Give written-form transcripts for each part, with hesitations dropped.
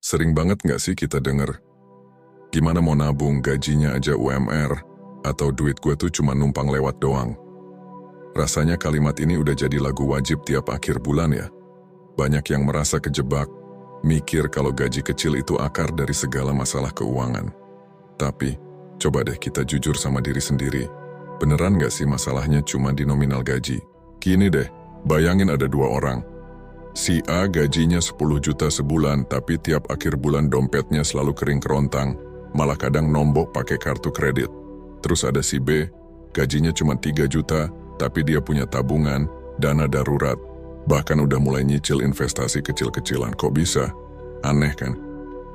Sering banget nggak sih kita denger, gimana mau nabung gajinya aja UMR, atau duit gue tuh cuma numpang lewat doang. Rasanya kalimat ini udah jadi lagu wajib tiap akhir bulan ya. Banyak yang merasa kejebak, mikir kalau gaji kecil itu akar dari segala masalah keuangan. Tapi, coba deh kita jujur sama diri sendiri. Beneran nggak sih masalahnya cuma di nominal gaji? Gini deh, bayangin ada dua orang. Si A gajinya 10 juta sebulan, tapi tiap akhir bulan dompetnya selalu kering kerontang, malah kadang nombok pakai kartu kredit. Terus ada si B, gajinya cuma 3 juta, tapi dia punya tabungan, dana darurat, bahkan udah mulai nyicil investasi kecil-kecilan. Kok bisa? Aneh kan?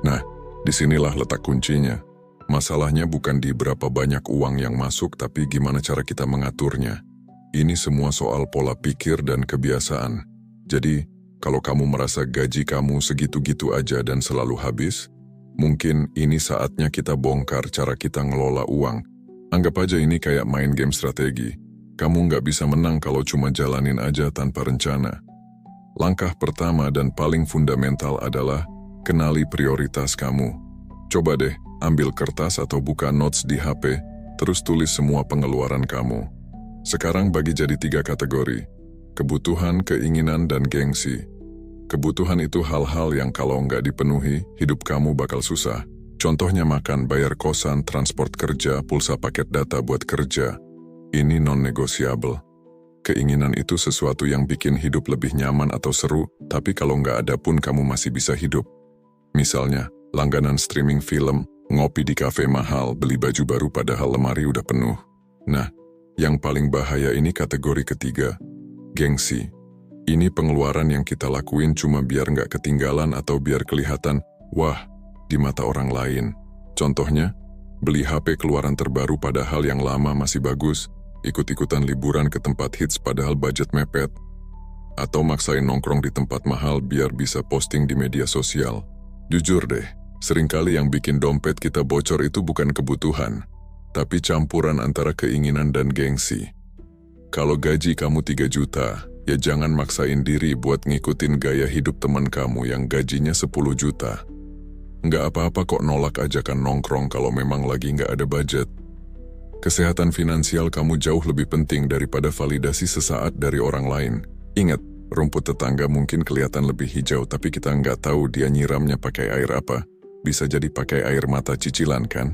Nah, disinilah letak kuncinya. Masalahnya bukan di berapa banyak uang yang masuk, tapi gimana cara kita mengaturnya. Ini semua soal pola pikir dan kebiasaan. Jadi, kalau kamu merasa gaji kamu segitu-gitu aja dan selalu habis, mungkin ini saatnya kita bongkar cara kita ngelola uang. Anggap aja ini kayak main game strategi. Kamu nggak bisa menang kalau cuma jalanin aja tanpa rencana. Langkah pertama dan paling fundamental adalah kenali prioritas kamu. Coba deh, ambil kertas atau buka notes di HP, terus tulis semua pengeluaran kamu. Sekarang bagi jadi 3 kategori. Kebutuhan, keinginan, dan gengsi. Kebutuhan itu hal-hal yang kalau nggak dipenuhi, hidup kamu bakal susah. Contohnya makan, bayar kosan, transport kerja, pulsa paket data buat kerja. Ini non-negotiable. Keinginan itu sesuatu yang bikin hidup lebih nyaman atau seru, tapi kalau nggak ada pun kamu masih bisa hidup. Misalnya, langganan streaming film, ngopi di kafe mahal, beli baju baru padahal lemari udah penuh. Nah, yang paling bahaya ini kategori ketiga. Gengsi. Ini pengeluaran yang kita lakuin cuma biar nggak ketinggalan atau biar kelihatan, wah, di mata orang lain. Contohnya, beli HP keluaran terbaru padahal yang lama masih bagus, ikut-ikutan liburan ke tempat hits padahal budget mepet, atau maksain nongkrong di tempat mahal biar bisa posting di media sosial. Jujur deh, seringkali yang bikin dompet kita bocor itu bukan kebutuhan, tapi campuran antara keinginan dan gengsi. Kalau gaji kamu 3 juta, ya jangan maksain diri buat ngikutin gaya hidup teman kamu yang gajinya 10 juta. Nggak apa-apa kok nolak ajakan nongkrong kalau memang lagi nggak ada budget. Kesehatan finansial kamu jauh lebih penting daripada validasi sesaat dari orang lain. Ingat, rumput tetangga mungkin kelihatan lebih hijau, tapi kita nggak tahu dia nyiramnya pakai air apa. Bisa jadi pakai air mata cicilan kan?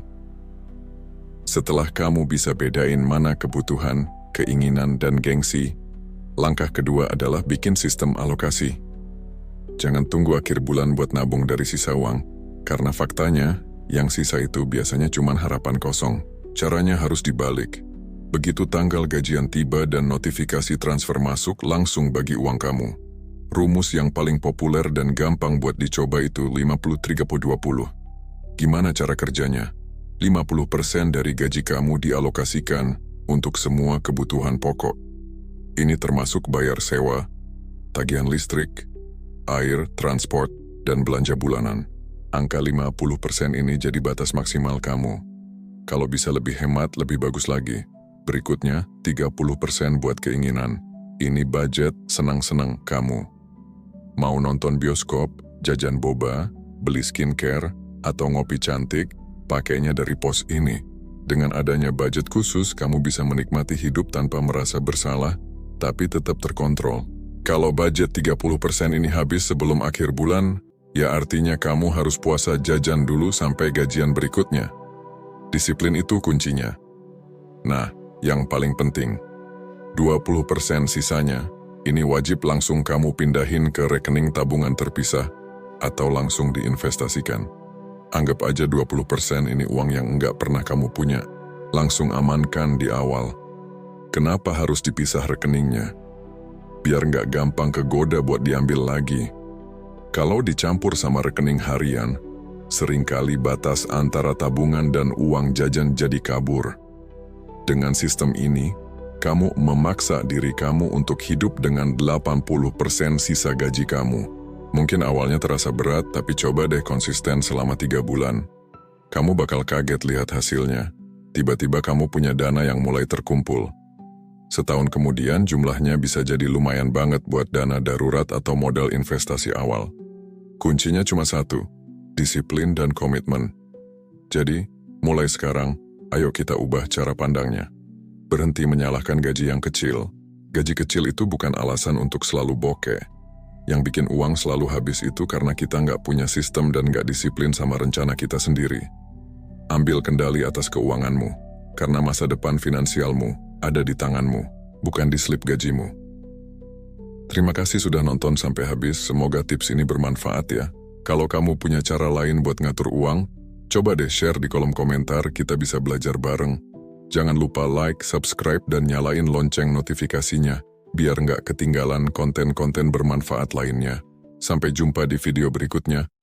Setelah kamu bisa bedain mana kebutuhan, keinginan, dan gengsi, langkah kedua adalah bikin sistem alokasi. Jangan tunggu akhir bulan buat nabung dari sisa uang, karena faktanya, yang sisa itu biasanya cuma harapan kosong. Caranya harus dibalik. Begitu tanggal gajian tiba dan notifikasi transfer masuk, langsung bagi uang kamu. Rumus yang paling populer dan gampang buat dicoba itu 50-30-20. Gimana cara kerjanya? 50% dari gaji kamu dialokasikan untuk semua kebutuhan pokok. Ini termasuk bayar sewa, tagihan listrik, air, transport, dan belanja bulanan. Angka 50% ini jadi batas maksimal kamu. Kalau bisa lebih hemat, lebih bagus lagi. Berikutnya, 30% buat keinginan. Ini budget senang-senang kamu. Mau nonton bioskop, jajan boba, beli skincare, atau ngopi cantik, pakainya dari pos ini. Dengan adanya budget khusus, kamu bisa menikmati hidup tanpa merasa bersalah, tapi tetap terkontrol. Kalau budget 30% ini habis sebelum akhir bulan, ya artinya kamu harus puasa jajan dulu sampai gajian berikutnya. Disiplin itu kuncinya. Nah, yang paling penting, 20% sisanya, ini wajib langsung kamu pindahin ke rekening tabungan terpisah atau langsung diinvestasikan. Anggap aja 20% ini uang yang enggak pernah kamu punya. Langsung amankan di awal. Kenapa harus dipisah rekeningnya? Biar nggak gampang kegoda buat diambil lagi. Kalau dicampur sama rekening harian, seringkali batas antara tabungan dan uang jajan jadi kabur. Dengan sistem ini, kamu memaksa diri kamu untuk hidup dengan 80% sisa gaji kamu. Mungkin awalnya terasa berat, tapi coba deh konsisten selama 3 bulan. Kamu bakal kaget lihat hasilnya. Tiba-tiba kamu punya dana yang mulai terkumpul. Setahun kemudian jumlahnya bisa jadi lumayan banget buat dana darurat atau modal investasi awal. Kuncinya cuma satu, disiplin, dan komitmen. Jadi, mulai sekarang, ayo kita ubah cara pandangnya. Berhenti menyalahkan gaji yang kecil. Gaji kecil itu bukan alasan untuk selalu bokeh. Yang bikin uang selalu habis itu karena kita nggak punya sistem dan nggak disiplin sama rencana kita sendiri. Ambil kendali atas keuanganmu, karena masa depan finansialmu ada di tanganmu, bukan di slip gajimu. Terima kasih sudah nonton sampai habis, semoga tips ini bermanfaat ya. Kalau kamu punya cara lain buat ngatur uang, coba deh share di kolom komentar, kita bisa belajar bareng. Jangan lupa like, subscribe, dan nyalain lonceng notifikasinya, biar nggak ketinggalan konten-konten bermanfaat lainnya. Sampai jumpa di video berikutnya.